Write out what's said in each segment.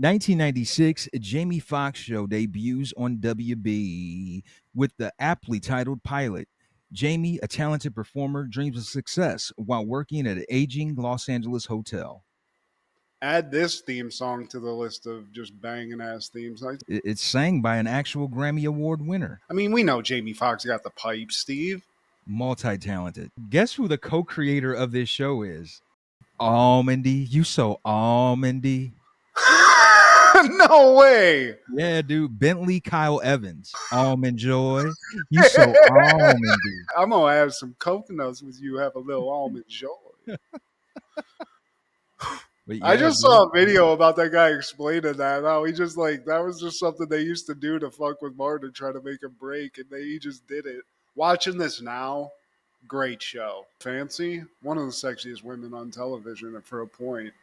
1996, Jamie Foxx show debuts on WB with the aptly titled pilot. Jamie, a talented performer, dreams of success while working at an aging Los Angeles hotel. Add this theme song to the list of just banging ass themes. It's sang by an actual Grammy Award winner. I mean, we know Jamie Foxx got the pipes, Steve. Multi-talented. Guess who the co-creator of this show is? Almondy. You so almondy. No way. Yeah, dude. Bentley Kyle Evans. Almond Joy. You so almondy. I'm gonna have some coconuts with you. Have a little almond joy. But I yeah, just dude. saw a video about that guy explaining that. How he just like that was just something they used to do to fuck with Martin, try to make him break, and he just did it. Watching this now, great show. Fancy, one of the sexiest women on television for a point.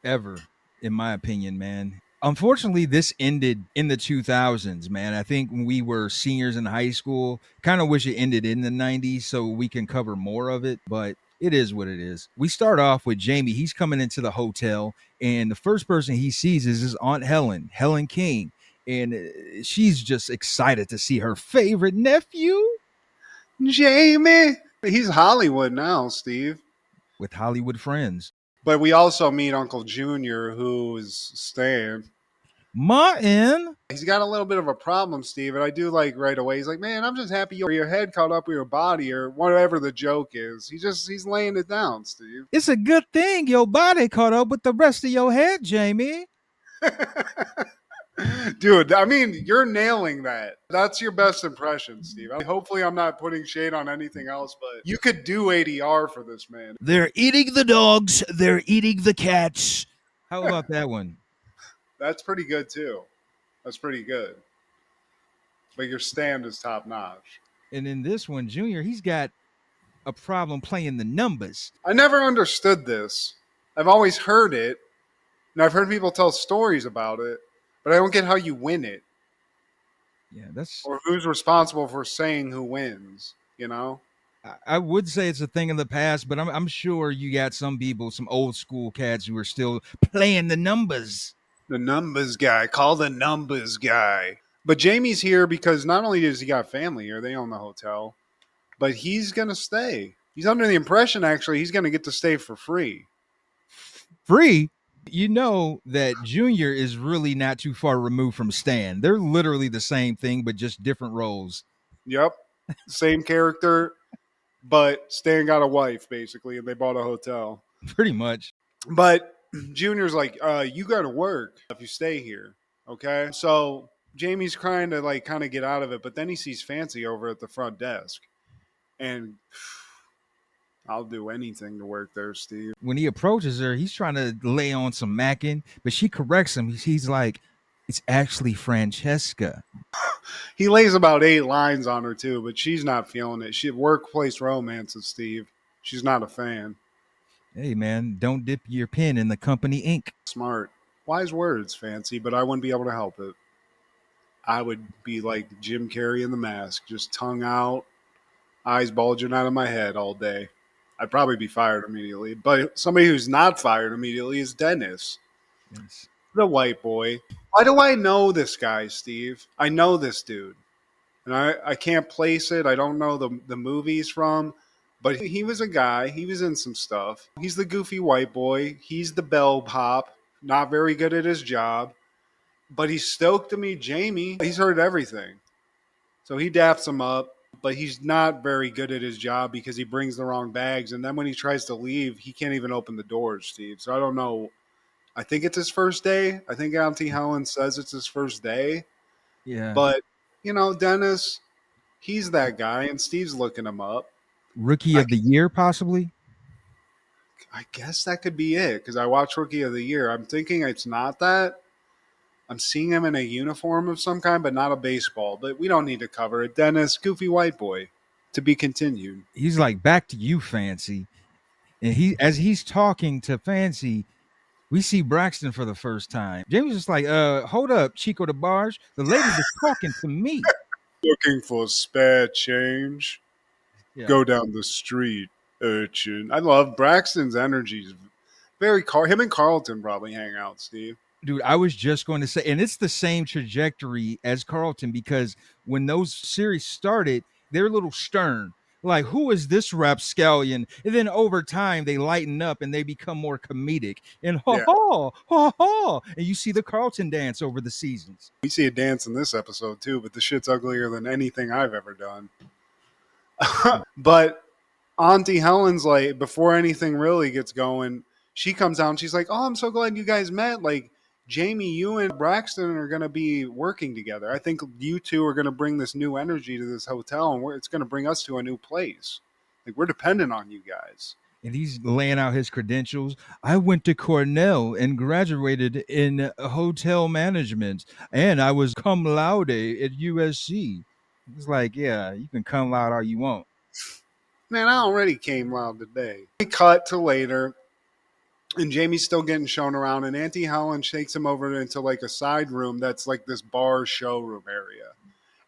Ever, in my opinion, man. Unfortunately, this ended in the 2000s, man. I think when we were seniors in high school, kind of wish it ended in the 90s so we can cover more of it, but it is what it is. We start off with Jamie. He's coming into the hotel, and the first person he sees is his Aunt Helen, Helen King. And she's just excited to see her favorite nephew Jamie, he's Hollywood now, Steve. with Hollywood friends. But we also meet Uncle Junior, who is Stan. Martin. He's got a little bit of a problem, Steve, and I do like right away. He's like, "Man, I'm just happy your head caught up with your body, or whatever the joke is." He's laying it down, Steve. It's a good thing your body caught up with the rest of your head, Jamie. Dude, I mean, you're nailing that. That's your best impression, Steve. Hopefully, I'm not putting shade on anything else, but you could do ADR for this man. They're eating the dogs. They're eating the cats. How about that one? That's pretty good, too. That's pretty good. But your stand is top notch. And in this one, Junior, he's got a problem playing the numbers. I never understood this. I've always heard it, and I've heard people tell stories about it, but I don't get how you win it. Yeah, that's. Or who's responsible for saying who wins, you know? I would say it's a thing of the past, but I'm sure you got some people, some old school cats who are still playing the numbers. The numbers guy. Call the numbers guy. But Jamie's here because not only does he got family here, they own the hotel, but he's going to stay. He's under the impression, actually, he's going to get to stay for free. Free? You know that Junior is really not too far removed from Stan. They're literally the same thing, but just different roles. Yep. Same character, but Stan got a wife, basically, and they bought a hotel. Pretty much. But Junior's like, you got to work if you stay here, okay? So Jamie's trying to, like, kind of get out of it, but then he sees Fancy over at the front desk. And I'll do anything to work there, Steve. When he approaches her, he's trying to lay on some macking, but she corrects him. He's like, it's actually Francesca. He lays about 8 lines on her, too, but she's not feeling it. She workplace romances, Steve. She's not a fan. Hey, man, don't dip your pen in the company ink. Smart. Wise words, Fancy, but I wouldn't be able to help it. I would be like Jim Carrey in The Mask, just tongue out, eyes bulging out of my head all day. I'd probably be fired immediately. But somebody who's not fired immediately is Dennis. Yes. The white boy. Why do I know this guy, Steve? I know this dude. And I can't place it. I don't know the movies from. But he was a guy. He was in some stuff. He's the goofy white boy. He's the bellhop. Not very good at his job. But he's stoked to meet Jamie. He's heard everything. So he daps him up. But he's not very good at his job because he brings the wrong bags. And then when he tries to leave, he can't even open the doors, Steve. So I don't know. I think it's his first day. I think Auntie Helen says it's his first day. Yeah. But, you know, Dennis, he's that guy, and Steve's looking him up. Rookie of the year, possibly? I guess that could be it, because I watched Rookie of the Year. I'm thinking it's not that. I'm seeing him in a uniform of some kind, but not a baseball. But we don't need to cover it. Dennis, goofy white boy, to be continued. He's like, back to you, Fancy. And as he's talking to Fancy, we see Braxton for the first time. Jamie's just like, hold up, Chico the Barge. The lady was talking to me. Looking for spare change? Yeah. Go down the street, urchin. I love Braxton's energy. Very him and Carlton probably hang out, Steve. Dude, I was just going to say, and it's the same trajectory as Carlton because when those series started, they're a little stern. Like, who is this rapscallion? And then over time, they lighten up and they become more comedic. And ha Yeah, ha, ha ha. And you see the Carlton dance over the seasons. we see a dance in this episode too, but the shit's uglier than anything I've ever done. But Auntie Helen's like, before anything really gets going, she comes out and she's like, "Oh, I'm so glad you guys met. Like, Jamie, you and Braxton are going to be working together. I think you two are going to bring this new energy to this hotel, and it's going to bring us to a new place. Like, we're dependent on you guys." And he's laying out his credentials. I went to Cornell and graduated in hotel management, and I was cum laude at USC. It's like, yeah, you can cum laude all you want. Man, I already came loud today. We cut to later, and Jamie's still getting shown around, and Auntie Helen takes him over into like a side room that's like this bar showroom area.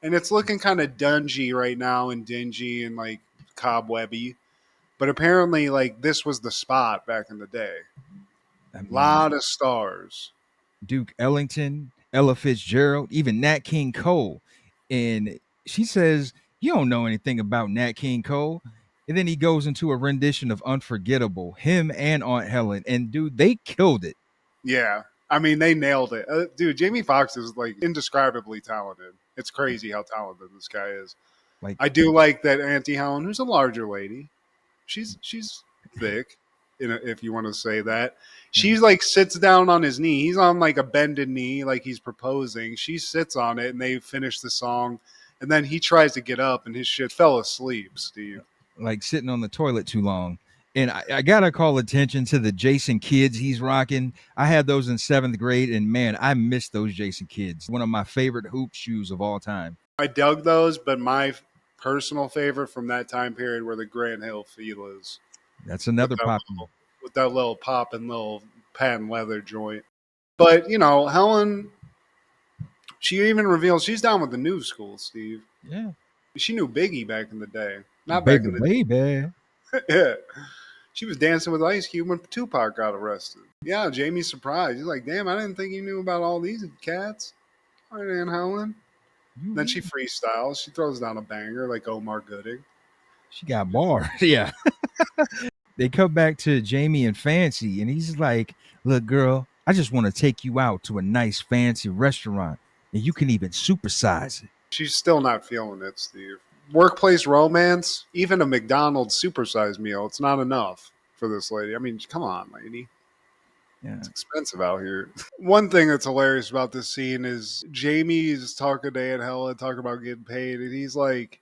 And it's looking kind of dungy right now and dingy and like cobwebby. But apparently, like, this was the spot back in the day. I mean, Lot of stars. Duke Ellington, Ella Fitzgerald, even Nat King Cole. And she says, "You don't know anything about Nat King Cole." And then he goes into a rendition of Unforgettable, him and Aunt Helen. And dude, they killed it. Yeah. I mean, they nailed it. Dude, Jamie Foxx is like indescribably talented. It's crazy how talented this guy is. Like, I do like that Auntie Helen, who's a larger lady. She's thick, if you want to say that. She's like sits down on his knee. He's on like a bended knee, like he's proposing. She sits on it, and they finish the song. And then he tries to get up, and his shit fell asleep. Steve, like sitting on the toilet too long. And I gotta call attention to the Jason kids he's rocking. I had those in seventh grade, and man, I miss those Jason kids. One of my favorite hoop shoes of all time. I dug those, but my personal favorite from that time period were the Grant Hill Filas That's with another that pop. with that little pop and little patent leather joint. But you know, Helen, she even reveals she's down with the new school, Steve. Yeah, She knew Biggie back in the day. Not back baby, in the baby. day. Yeah. She was dancing with Ice Cube when Tupac got arrested. Yeah, Jamie's surprised. He's like, damn, I didn't think you knew about all these cats. All right, Aunt Helen. Then she freestyles. She throws down a banger like Omar Gooding. She got bars. Yeah. They come back to Jamie and Fancy, and he's like, "Look, girl, I just want to take you out to a nice fancy restaurant, and you can even supersize it." She's still not feeling it, Steve. Workplace romance, even a McDonald's supersized meal, it's not enough for this lady. I mean, come on, lady. Yeah. It's expensive out here. One thing that's hilarious about this scene is Jamie's talking to Aunt Helen, talking about getting paid, and he's like,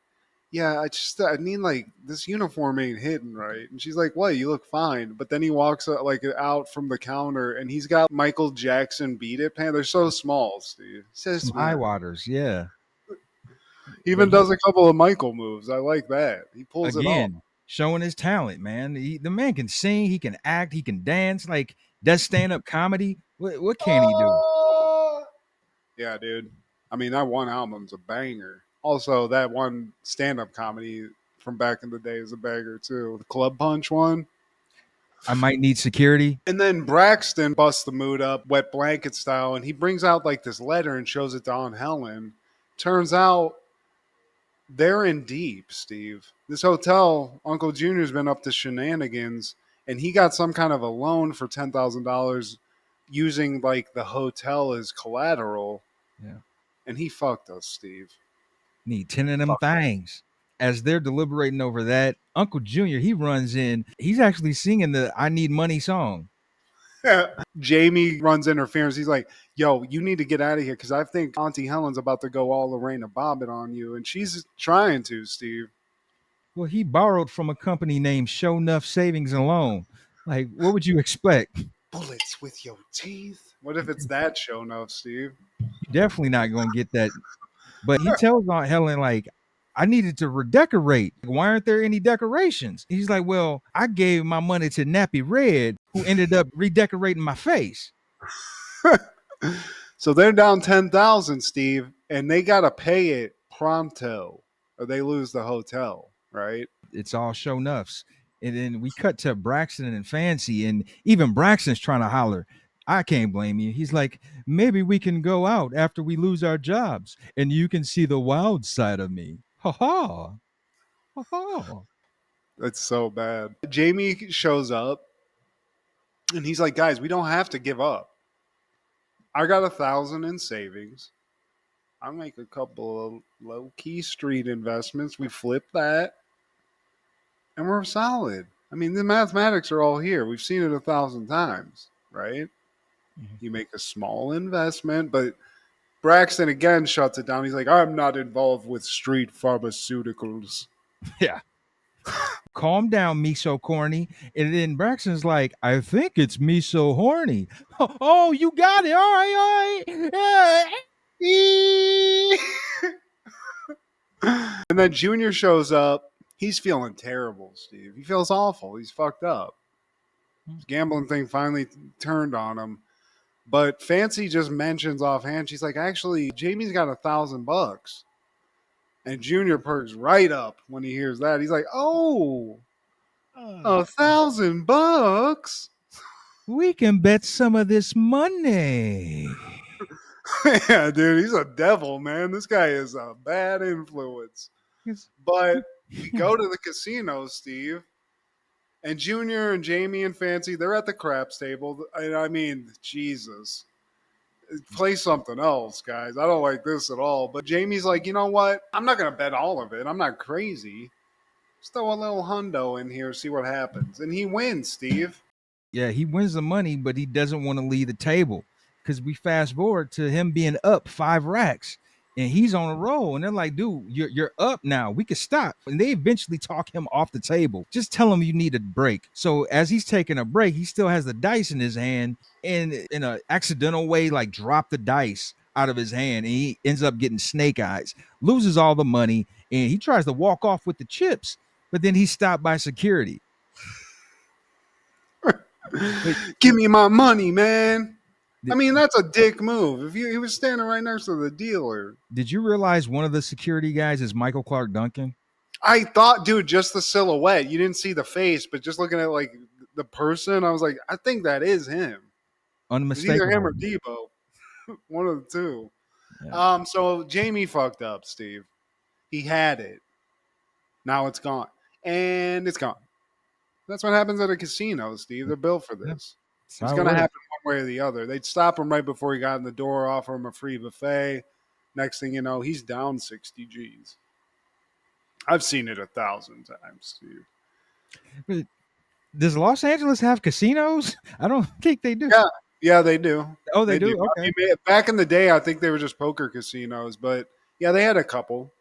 "Yeah, I mean, like this uniform ain't hitting right." And she's like, "What? You look fine." But then he walks like out from the counter, and he's got Michael Jackson Beat It pants. They're so small, Steve. He Some says, high "Man." waters. Yeah. He But even does a couple of Michael moves. I like that. He pulls it off. again, showing his talent, man. The man can sing, he can act, he can dance, like does stand up comedy. What can he do? Oh! Yeah, dude. I mean, that one album's a banger. Also, that one stand-up comedy from back in the day is a banger too. The Club Punch one. I might need security. And then Braxton busts the mood up, wet blanket style, and he brings out like this letter and shows it to Aunt Helen. Turns out they're in deep, Steve. This hotel, Uncle Junior's been up to shenanigans, and he got some kind of a loan for $10,000 using like the hotel as collateral, Yeah. and he fucked us, Steve. Need 10 of them Fucked things. As they're deliberating over that, Uncle Junior, he runs in. He's actually singing the I Need Money song. us. Jamie runs interference. He's like, "Yo, you need to get out of here because I think Auntie Helen's about to go all Lorena Bobbitt on you," and she's trying to, Steve. Well, he borrowed from a company named Show Enough Savings and Loan. Like, what would you expect? Bullets with your teeth. What if it's that show enough, Steve? You're definitely not going to get that. But he tells Aunt Helen, like, I needed to redecorate. Why aren't there any decorations? He's like, well, I gave my money to Nappy Red, who ended up redecorating my face. So they're down 10,000, Steve, and they got to pay it pronto or they lose the hotel, right? It's all show nuffs. And then we cut to Braxton and Fancy, and even Braxton's trying to holler, I can't blame you. He's like, maybe we can go out after we lose our jobs and you can see the wild side of me. Ha ha. Ha ha. That's so bad. Jamie shows up and he's like, guys, we don't have to give up. I got 1,000 in savings. I'll make a couple of low key street investments. We flip that and we're solid. I mean, the mathematics are all here. We've seen it 1,000 times, right? Mhm. You make a small investment, but Braxton again shuts it down. He's like, I'm not involved with street pharmaceuticals. Yeah. Calm down, me so corny. And then Braxton's like, I think it's me so horny. Oh, you got it. All right, all right. And then Junior shows up. He's feeling terrible, Steve. He feels awful. He's fucked up. His gambling thing finally turned on him. But Fancy just mentions offhand, she's like, actually, Jamie's got $1,000. And Junior perks right up when he hears that. He's like, oh, $1,000? We can bet some of this money. Yeah, dude, he's a devil, man. This guy is a bad influence. But we go to the casino, Steve, and Junior and Jamie and Fancy, they're at the craps table. And I mean, Jesus. Play something else, guys. I don't like this at all. But Jamie's like, you know what? I'm not going to bet all of it. I'm not crazy. Just throw a little hundo in here, see what happens. And he wins, Steve. Yeah, he wins the money, but he doesn't want to leave the table because we fast forward to him being up 5 racks and he's on a roll. And they're like, dude, you're up now. We could stop. And they eventually talk him off the table. Just tell him you need a break. So as he's taking a break, he still has the dice in his hand and in an accidental way, like drop the dice out of his hand and he ends up getting snake eyes, loses all the money, and he tries to walk off with the chips, but then he's stopped by security. But Give me my money, man. I th- mean, that's a dick move. If he was standing right next to the dealer. did you realize one of the security guys is Michael Clark Duncan? I thought, dude, just the silhouette. You didn't see the face, but just looking at like the person, I was like, I think that is him. It's either him Unmistakable. or Debo. One of the two. Yeah. So Jamie fucked up, Steve. He had it. Now it's gone. And it's gone. That's what happens at a casino, Steve. They're built for Yeah. this. That's It was how it going to works. happen one way or the other. They'd stop him right before he got in the door, offer him a free buffet. Next thing you know, he's down 60 G's. I've seen it 1,000 times, Steve. But does Los Angeles have casinos? I don't think they do. Yeah, yeah, they do. Oh, they They do. do? I Okay. mean, back in the day, I think they were just poker casinos, but yeah, they had a couple,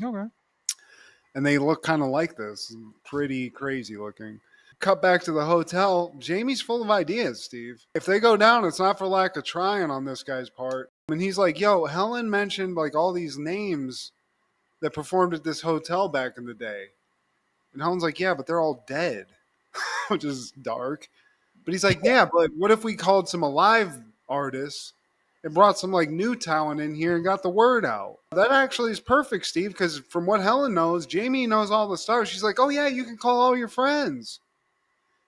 Okay. and they look kind of like this. Pretty crazy looking. Cut back to the hotel. Jamie's full of ideas, Steve. If they go down, it's not for lack of trying on this guy's part. And he's like, yo, Helen mentioned like all these names that performed at this hotel back in the day. And Helen's like, yeah, but they're all dead, which is dark. But he's like, yeah, but what if we called some alive artists and brought some like new talent in here and got the word out? That actually is perfect, Steve, because from what Helen knows, Jamie knows all the stars. She's like, oh yeah, you can call all your friends.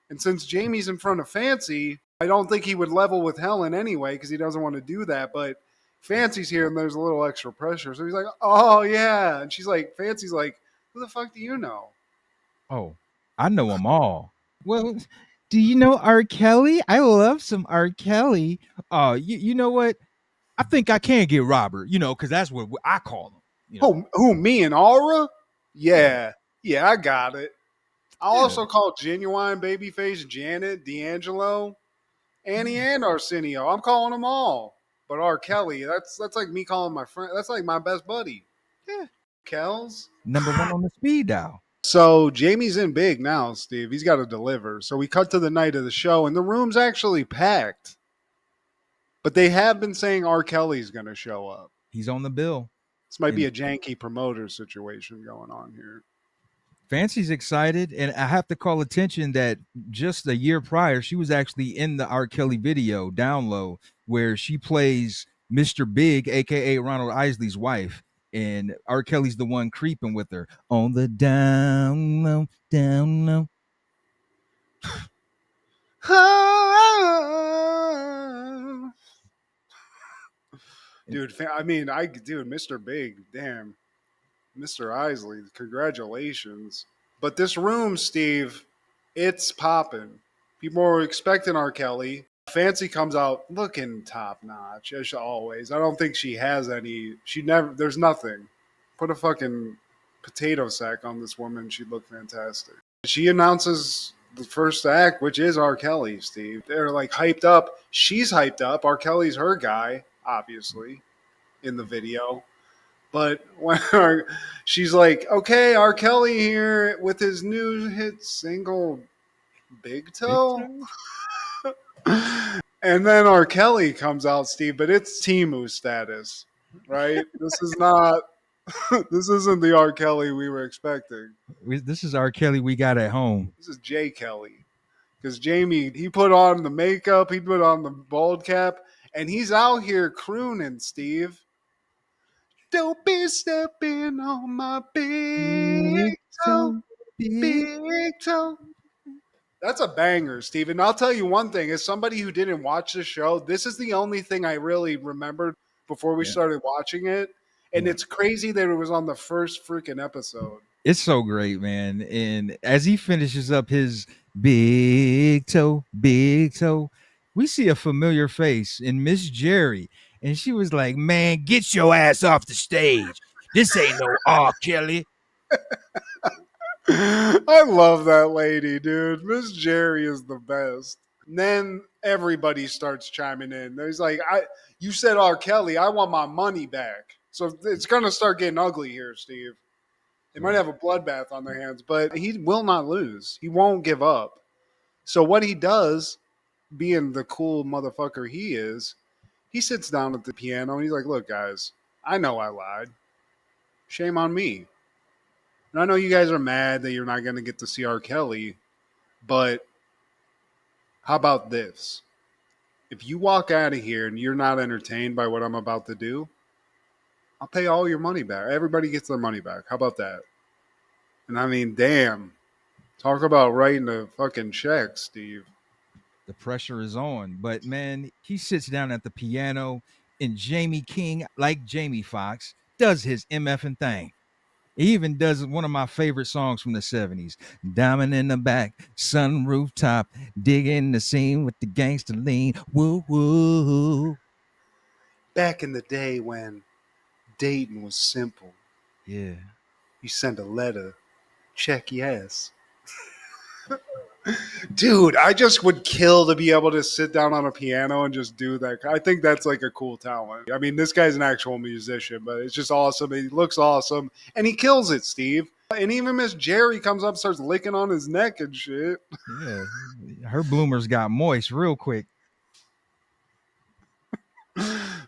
And since Jamie's in front of Fancy, I don't think he would level with Helen anyway because he doesn't want to do that. But Fancy's here and there's a little extra pressure. So he's like, oh yeah. And she's like, Fancy's like, who the fuck do you know? Oh, I know them all. Well, do you know R. Kelly? I love some R. Kelly. Oh, you know what? I think I can get Robert, because that's what I call him. Oh, who, me and Aura? Yeah. Yeah. Yeah, I got it. I'll Yeah. also call Genuine Babyface Janet, D'Angelo, Annie, and Arsenio. I'm calling them all. But R. Kelly, that's like me calling my friend. That's like my best buddy. Yeah. Kells. Number one on the speed dial. So Jamie's in big now, Steve. He's got to deliver. So we cut to the night of the show, and the room's actually packed. But they have been saying R. Kelly's going to show up. He's on the bill. This might be And a janky promoter situation going on here. Fancy's excited, and I have to call attention that just a year prior, she was actually in the R. Kelly video, Down Low, where she plays Mr. Big, aka Ronald Isley's wife, and R. Kelly's the one creeping with her on the down low, down low. Dude. I mean, dude, Mr. Big, damn, Mr. Isley, congratulations. But this room, Steve, it's popping. People are expecting R. Kelly. Fancy comes out looking top notch as always. I don't think she has any. She never. There's nothing. Put a fucking potato sack on this woman. She'd look fantastic. She announces the first act, which is R. Kelly. Steve, they're like hyped up. She's hyped up. R. Kelly's her guy, obviously, in the video. But when she's like, okay, R. Kelly here with his new hit single, Big Big Toe. time. And then R. Kelly comes out, Steve, but it's Timu status, right? This is not, this isn't the R. Kelly we were expecting. This is R. Kelly we got at home. This is J. Kelly. Because Jamie, he put on the makeup, he put on the bald cap, and he's out here crooning, Steve. Don't be stepping on my Big big toe, toe, big. big toe. That's a banger, Steven. I'll tell you one thing. As somebody who didn't watch the show, this is the only thing I really remembered before we Yeah, started watching it. And yeah. it's crazy that it was on the first freaking episode. It's so great, man. And as he finishes up his big toe, we see a familiar face in Miss Jerry. And she was like, man, get your ass off the stage. This ain't no R. Kelly. I love that lady, dude. Miss Jerry is the best. And then everybody starts chiming in. There's like, you said R. Kelly, I want my money back. So it's gonna start getting ugly here, Steve. They might Yeah. have a bloodbath on their hands, but he will not lose. He won't give up. So what he does, being the cool motherfucker he is, he sits down at the piano and he's like, "Look, guys, I know I lied. Shame on me. And I know you guys are mad that you're not going to get to see R. Kelly, but how about this? If you walk out of here and you're not entertained by what I'm about to do, I'll pay all your money back. Everybody gets their money back. How about that?" And I mean, damn. Talk about writing a fucking check, Steve. The pressure is on. But man, he sits down at the piano and Jamie King, like Jamie Foxx, does his MFing thing. He even does one of my favorite songs from the 70s. Diamond in the back, sun rooftop, digging the scene with the gangster lean. Woo woo. Back in the day when dating was simple, Yeah. you send a letter, check yes. Dude, I just would kill to be able to sit down on a piano and just do that. I think that's like a cool talent. I mean, this guy's an actual musician, but it's just awesome. He looks awesome and he kills it, Steve. And even Miss Jerry comes up, starts licking on his neck and shit. Yeah. Her bloomers got moist real quick.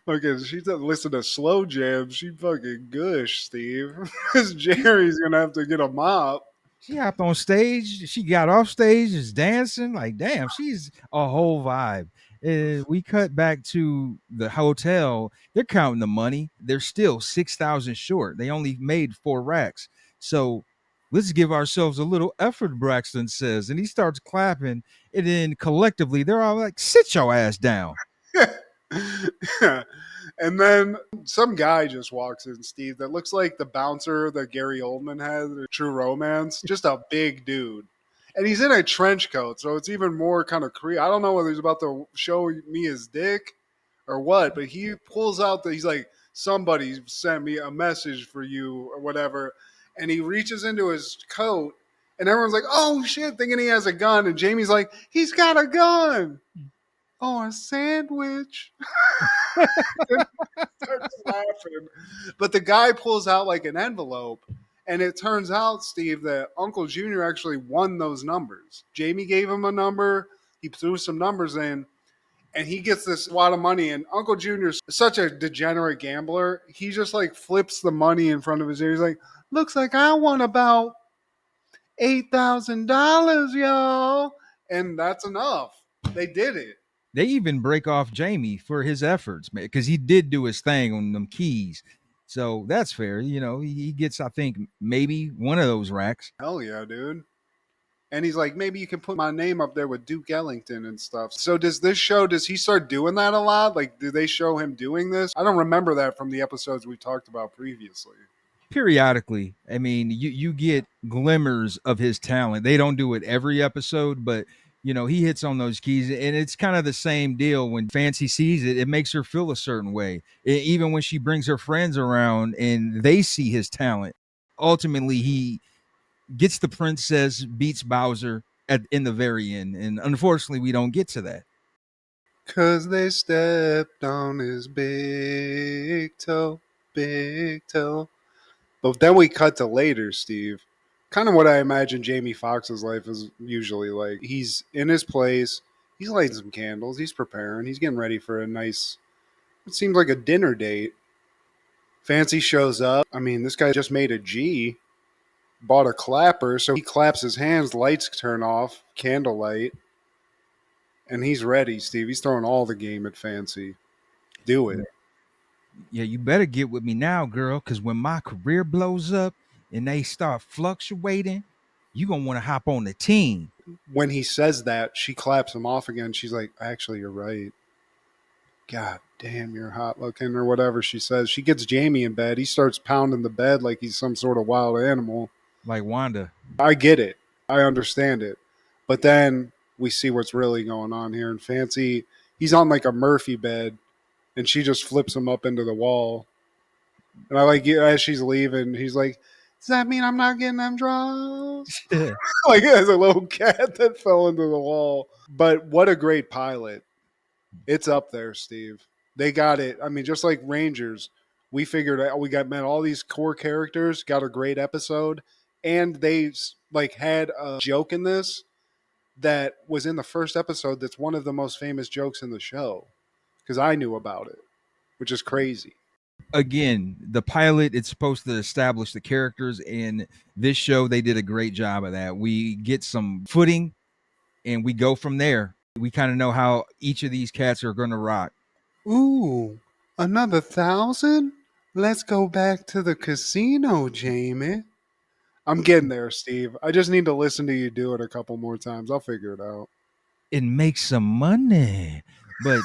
Okay, she doesn't listen to slow jams. She fucking gush, Steve. Miss Jerry's gonna have to get a mop. She hopped on stage. She got off stage, is dancing. Like, damn, she's a whole vibe. We cut back to the hotel. They're counting the money. They're still 6,000 short. They only made 4 racks. So let's give ourselves a little effort, Braxton says. And he starts clapping. And then collectively, they're all like, sit your ass down. And then some guy just walks in, Steve, that looks like the bouncer that Gary Oldman had in True Romance. Just a big dude. And he's in a trench coat, so it's even more kind of creepy. I don't know whether he's about to show me his dick or what, but he pulls out he's like, somebody sent me a message for you or whatever. And he reaches into his coat, and everyone's like, oh shit, thinking he has a gun. And Jamie's like, he's got a gun. Oh, a sandwich. Starts laughing. But the guy pulls out like an envelope, and it turns out, Steve, that Uncle Junior actually won those numbers. Jamie gave him a number, he threw some numbers in, and he gets this wad of money. And Uncle Junior's such a degenerate gambler, he just like flips the money in front of his ear. He's like, looks like I won about $8,000, y'all. And that's enough. They did it. They even break off Jamie for his efforts, man, because he did do his thing on them keys. So that's fair. He gets, I think, maybe one of those racks. Hell yeah, dude. And he's like, maybe you can put my name up there with Duke Ellington and stuff. So does this show, does he start doing that a lot? Like, do they show him doing this? I don't remember that from the episodes we talked about previously. Periodically. I mean, you get glimmers of his talent. They don't do it every episode, but he hits on those keys, and it's kind of the same deal. When Fancy sees it, it makes her feel a certain way. Even when she brings her friends around and they see his talent, ultimately he gets the princess, beats Bowser in the very end, and unfortunately, we don't get to that. Cause they stepped on his big toe. But then we cut to later, Steve. Kind of what I imagine Jamie Foxx's life is usually like. He's in his place. He's lighting some candles. He's preparing. He's getting ready for a nice, it seems like a dinner date. Fancy shows up. I mean, this guy just made a G, bought a clapper, so he claps his hands, lights turn off, candlelight, and he's ready, Steve. He's throwing all the game at Fancy. Do it. Yeah, you better get with me now, girl, because when my career blows up and they start fluctuating, you gonna want to hop on the team. When he says that, she claps him off again. She's like, actually, you're right. God damn, you're hot looking, or whatever she says. She gets Jamie in bed. He starts pounding the bed like he's some sort of wild animal. Like Wanda. I get it. I understand it. But then we see what's really going on here. And Fancy, he's on like a Murphy bed, and she just flips him up into the wall. And I like, as she's leaving, he's like, does that mean I'm not getting them draws? Like, as a little cat that fell into the wall. But what a great pilot. It's up there, Steve. They got it. I mean, just like Rangers, we figured out we got met all these core characters, got a great episode, and they like had a joke in this that was in the first episode. That's one of the most famous jokes in the show because I knew about it, which is crazy. Again, the pilot, it's supposed to establish the characters, and this show they did a great job of that. We get some footing and we go from there. We kind of know how each of these cats are going to rock. Ooh, another 1,000? Let's go back to the casino, Jamie. I'm getting there, Steve. I just need to listen to you do it a couple more times. I'll figure it out. And make some money. But